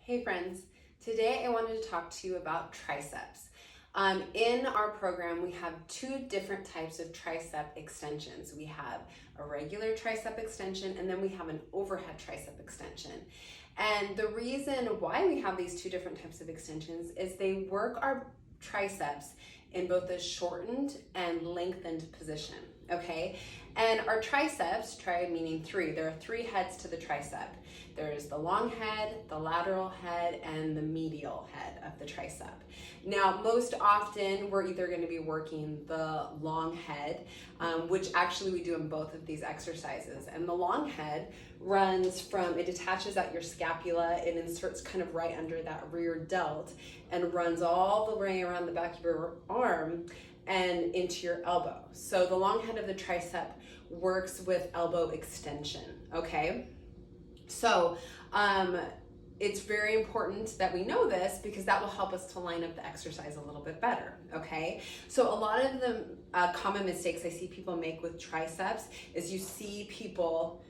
Hey friends, today I wanted to talk to you about triceps. In our program, we have two different types of tricep extensions. We have a regular tricep extension and then we have an overhead tricep extension. And the reason why we have these two different types of extensions is they work our triceps in both a shortened and lengthened position, okay? And our triceps, tri meaning three, there are three heads to the tricep. There's the long head, the lateral head, and the medial head of the tricep. Now, most often we're either going to be working the long head, which actually we do in both of these exercises. And the long head runs from, it detaches at your scapula, it inserts kind of right under that rear delt and runs all the way around the back of your arm and into your elbow. So the long head of the tricep works with elbow extension, okay? So it's very important that we know this because that will help us to line up the exercise a little bit better, okay? So a lot of the common mistakes I see people make with triceps is you see people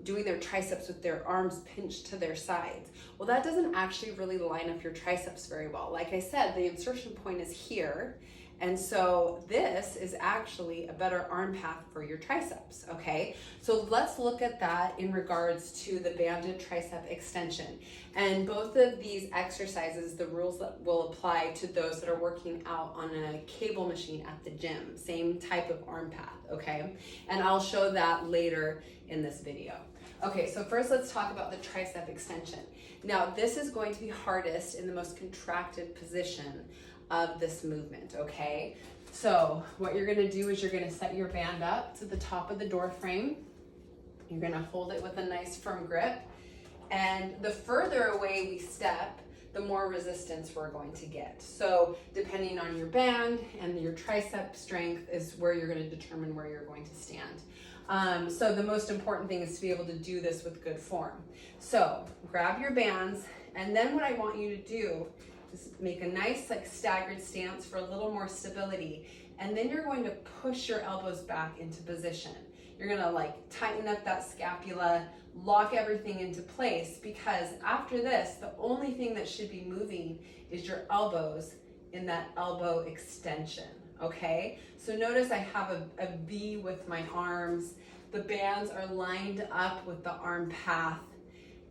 doing their triceps with their arms pinched to their sides. Well, that doesn't actually really line up your triceps very well. Like I said, the insertion point is here. And so this is actually a better arm path for your triceps, okay? So let's look at that in regards to the banded tricep extension. And both of these exercises, the rules that will apply to those that are working out on a cable machine at the gym, same type of arm path, okay? And I'll show that later in this video. Okay, so first let's talk about the tricep extension. Now this is going to be hardest in the most contracted position of this movement, okay? So what you're gonna do is you're gonna set your band up to the top of the door frame. You're gonna hold it with a nice firm grip. And the further away we step, the more resistance we're going to get. So depending on your band and your tricep strength is where you're gonna determine where you're going to stand. So the most important thing is to be able to do this with good form. So grab your bands, and then what I want you to do is make a nice staggered stance for a little more stability. And then you're going to push your elbows back into position. You're gonna tighten up that scapula, lock everything into place, because after this, the only thing that should be moving is your elbows in that elbow extension, okay? So notice I have a V with my arms. The bands are lined up with the arm path.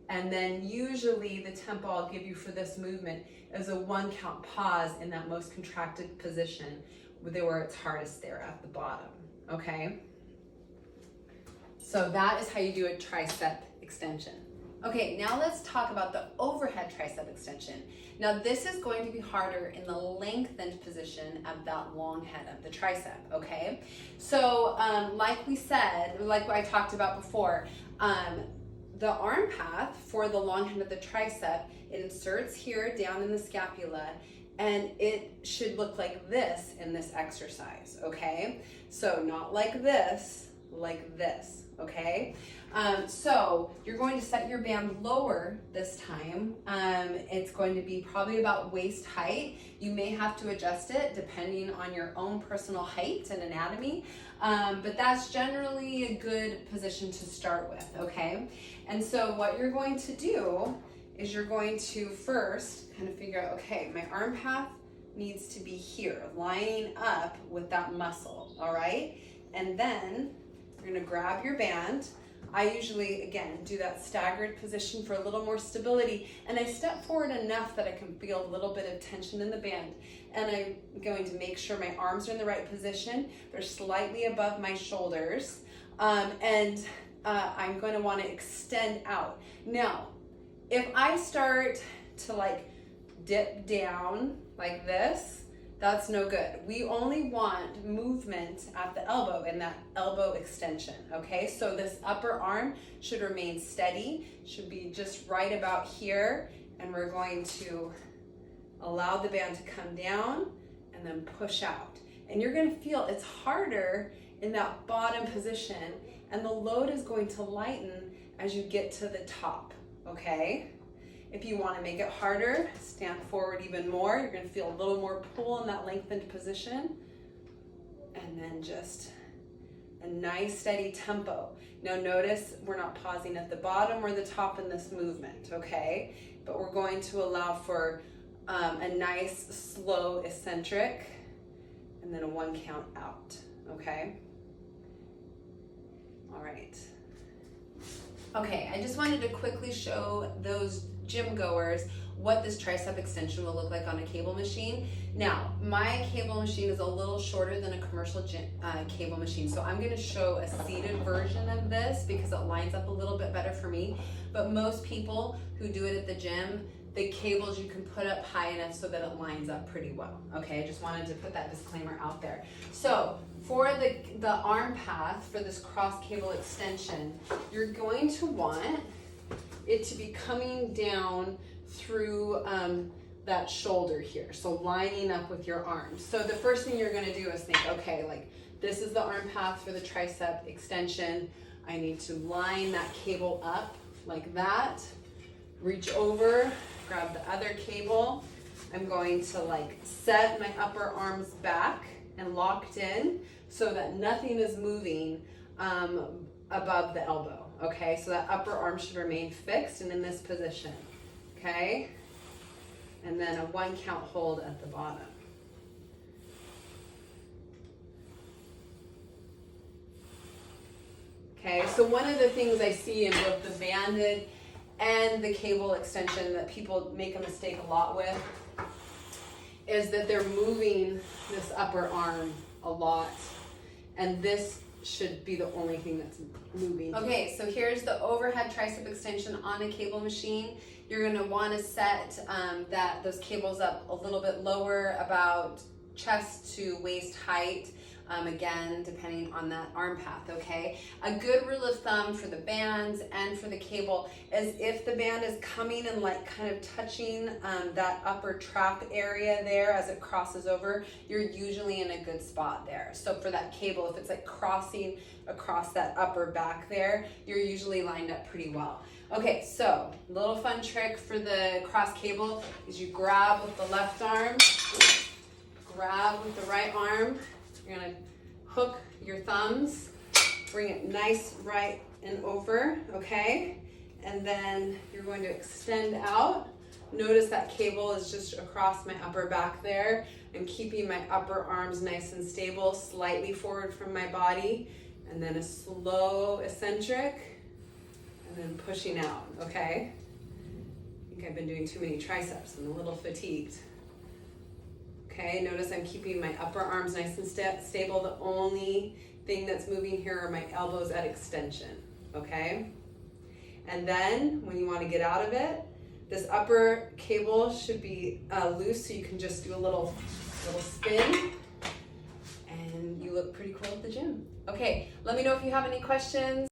And then usually the tempo I'll give you for this movement is a 1 count pause in that most contracted position where it's hardest there at the bottom, okay? So that is how you do a tricep extension. Okay, now let's talk about the overhead tricep extension. Now this is going to be harder in the lengthened position of that long head of the tricep, okay? So like we said, like I talked about before, the arm path for the long head of the tricep, it inserts here down in the scapula, and it should look like this in this exercise, okay? So not like this, okay? So you're going to set your band lower this time. It's going to be probably about waist height. You may have to adjust it depending on your own personal height and anatomy, but that's generally a good position to start with, okay? And so what you're going to do is you're going to first kind of figure out, okay, my arm path needs to be here, lining up with that muscle, all right? And then you're gonna grab your band. I usually, again, do that staggered position for a little more stability, and I step forward enough that I can feel a little bit of tension in the band. And I'm going to make sure my arms are in the right position. They're slightly above my shoulders, and I'm going to want to extend out. Now, if I start to dip down like this, that's no good. We only want movement at the elbow in that elbow extension, okay? So this upper arm should remain steady, should be just right about here, and we're going to allow the band to come down and then push out. And you're gonna feel it's harder in that bottom position, and the load is going to lighten as you get to the top, okay? If you want to make it harder, stand forward even more. You're going to feel a little more pull in that lengthened position. And then just a nice steady tempo. Now notice we're not pausing at the bottom or the top in this movement, okay? but we're going to allow for a nice slow eccentric and then a 1 count out, okay? All right. Okay, I just wanted to quickly show those gym goers what this tricep extension will look like on a cable machine. Now, my cable machine is a little shorter than a commercial cable machine, so I'm gonna show a seated version of this because it lines up a little bit better for me. But most people who do it at the gym, the cables you can put up high enough so that it lines up pretty well. Okay, I just wanted to put that disclaimer out there. So for the arm path for this cross cable extension, you're going to want it to be coming down through that shoulder here, so lining up with your arms. So the first thing you're going to do is think, okay, like this is the arm path for the tricep extension. I need to line that cable up like that, reach over, grab the other cable. I'm going to like set my upper arms back and locked in so that nothing is moving above the elbow. Okay, so that upper arm should remain fixed and in this position. Okay, and then a 1 count hold at the bottom. Okay, so one of the things I see in both the banded and the cable extension that people make a mistake a lot with is that they're moving this upper arm a lot, and this should be the only thing that's moving. Okay, so here's the overhead tricep extension on a cable machine. You're gonna wanna set those cables up a little bit lower, about chest to waist height, again, depending on that arm path, okay? A good rule of thumb for the bands and for the cable is if the band is coming and like kind of touching that upper trap area there as it crosses over, you're usually in a good spot there. So for that cable, if it's like crossing across that upper back there, you're usually lined up pretty well. Okay, so little fun trick for the cross cable is you grab with the left arm, grab with the right arm. You're gonna hook your thumbs, bring it nice right and over, okay? And then you're going to extend out. Notice that cable is just across my upper back there. I'm keeping my upper arms nice and stable, slightly forward from my body, and then a slow eccentric, and then pushing out, okay? I think I've been doing too many triceps. I'm a little fatigued. Okay, notice I'm keeping my upper arms nice and stable. The only thing that's moving here are my elbows at extension, okay? And then when you want to get out of it, this upper cable should be loose, so you can just do a little spin and you look pretty cool at the gym. Okay, let me know if you have any questions.